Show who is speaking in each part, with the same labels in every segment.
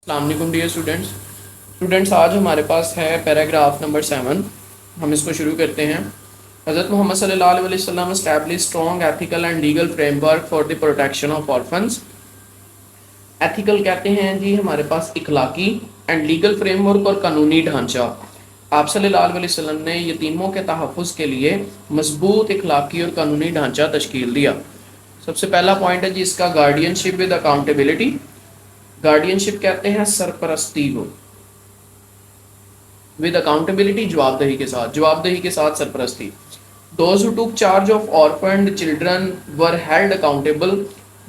Speaker 1: السلام علیکم dear students آج ہمارے پاس ہے پیراگراف نمبر 7. ہم اس کو شروع کرتے ہیں. حضرت محمد صلی اللہ علیہ وسلم established strong ethical and legal frame work for the protection of orphans. Ethical کہتے ہیں جی ہمارے پاس اخلاقی، اینڈ لیگل فریم ورک اور قانونی ڈھانچہ. آپ صلی اللہ علیہ وسلم نے یتیموں کے تحفظ کے لیے مضبوط اخلاقی اور قانونی ڈھانچہ تشکیل دیا. سب سے پہلا پوائنٹ ہے جی اس کا guardianship with accountability. Guardianship کہتے ہیں سرپرستی کو، ود اکاؤنٹیبلٹی جواب دہی کے ساتھ سرپرستی. Those who took charge of orphaned children were held accountable.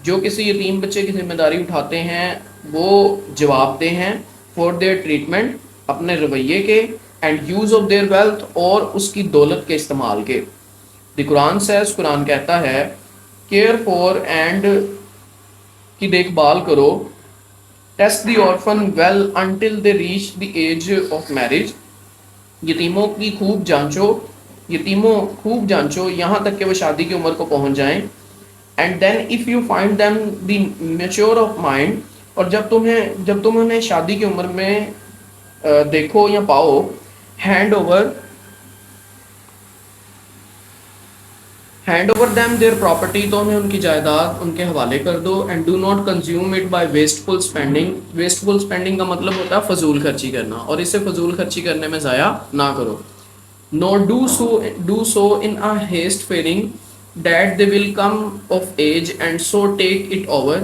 Speaker 1: جو کسی یتیم بچے کی ذمہ داری اٹھاتے ہیں وہ جواب دہ ہیں for their treatment، اپنے رویے کے، and use of their wealth، اور اس کی دولت کے استعمال کے. The Quran says، قرآن کہتا ہے care for and کی دیکھ بھال کرو. Test the orphan well until they reach the age of marriage. یتیموں خوب جانچو یہاں تک کہ وہ شادی کی عمر کو پہنچ جائیں. And then if you find them be mature of mind، اور جب تم انہیں شادی کی عمر میں دیکھو یا پاؤ، hand over them their property، تو انہیں ان کی جائیداد ان کے حوالے کر دو. And do not consume it by wasteful spending. wasteful spending کا مطلب ہوتا ہے فضول خرچی کرنا، اور اسے فضول خرچی کرنے میں ضائع نہ کرو. Nor do so in a haste fearing that they will come of age and so take it over.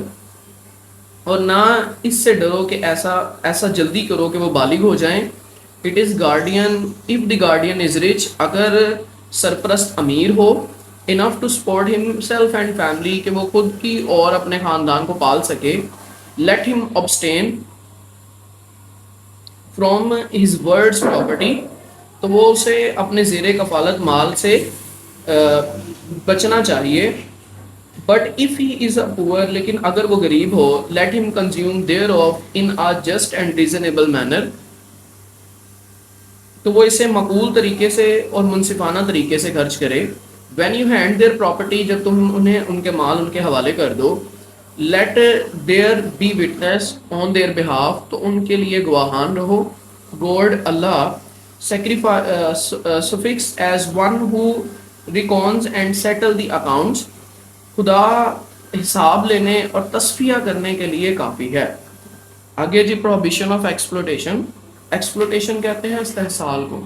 Speaker 1: اور نہ اس سے ڈرو کہ ایسا جلدی کرو کہ وہ بالغ ہو جائیں. It is guardian if the guardian is rich، اگر سرپرست امیر ہو، enough to support himself and family، کہ وہ خود کی اور اپنے خاندان کو پال سکے. Let him abstain from his ward's property، تو وہ اسے اپنے زیر کفالت مال سے بچنا چاہیے. But if he is a poor، لیکن اگر وہ غریب ہو، let him consume thereof in a just and reasonable manner، تو وہ اسے معقول طریقے سے اور منصفانہ طریقے سے خرچ کرے. When you hand their property، جب تم انہیں ان کے مال ان کے حوالے کر دو، let there be witness on their behalf، تو ان کے لیے گواہان رہو. God Allah suffix as one who reckons and settle the accounts، خدا حساب لینے اور تصفیہ کرنے کے لیے کافی ہے. آگے جی prohibition of exploitation. ایکسپلوٹیشن کہتے ہیں استحصال کو.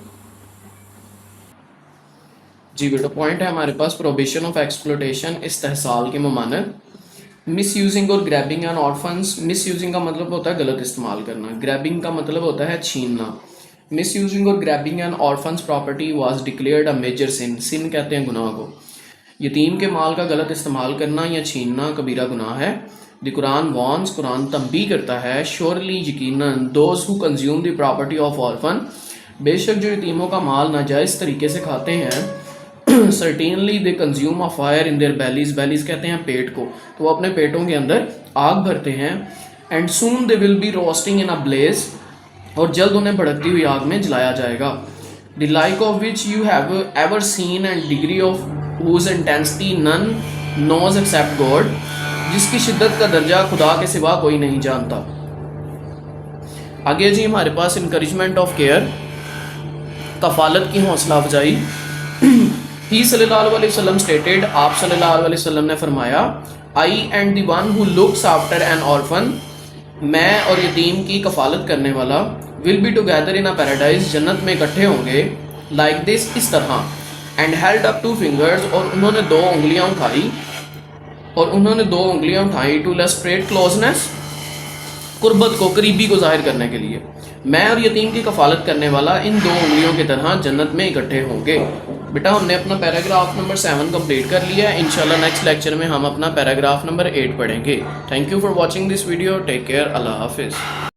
Speaker 1: جی بیٹا پوائنٹ ہے ہمارے پاس prohibition of exploitation، استحصال کے ممانعت. مس یوزنگ اور grabbing and orphans. Miss using کا مطلب ہوتا ہے غلط استعمال کرنا، گریبنگ کا مطلب ہوتا ہے چھیننا. مس یوزنگ اور grabbing and orphans property was declared a major sin. sin کہتے ہیں گناہ کو. یتیم کے مال کا غلط استعمال کرنا یا چھیننا کبیرہ گناہ ہے. دی قرآن warns، قرآن تنبیہ کرتا ہے surely یقیناً those who consume the property of orphan، بے شک جو یتیموں کا مال ناجائز طریقے سے کھاتے ہیں، certainly they consume a fire in their bellies. bellies کہتے ہیں پیٹ کو، تو وہ اپنے پیٹوں کے اندر آگ بھرتے ہیں. and soon they will be roasting in a blaze، اور جلد انہیں بھڑکتی ہوئی آگ میں جلایا جائے گا. the like of which you have ever seen and degree of whose intensity none knows except God، جس کی شدت کا درجہ خدا کے سوا کوئی نہیں جانتا. آگے جی ہمارے پاس انکریجمنٹ آف کیئر، کفالت کی حوصلہ افزائی. ہی صلی اللہ علیہ وسلم stated، آپ صلی اللہ علیہ وسلم نے فرمایا، I and the one who looks after an orphan، میں اور یتیم کی کفالت کرنے والا، will be together in a paradise، جنت میں اکٹھے ہوں گے. like this، اس طرح. and held up two fingers، اور انہوں نے دو انگلیاں اٹھائیں to illustrate closeness، قربت کو، قریبی کو ظاہر کرنے کے لیے. میں اور یتیم کی کفالت کرنے والا ان دو انگلیوں کی طرح جنت میں اکٹھے ہوں گے. بیٹا ہم نے اپنا پیراگراف نمبر 7 کمپلیٹ کر لیا ہے. انشاءاللہ نیکسٹ لیکچر میں ہم اپنا پیراگراف نمبر 8 پڑھیں گے. Thank you for watching this video. Take care. اللہ حافظ.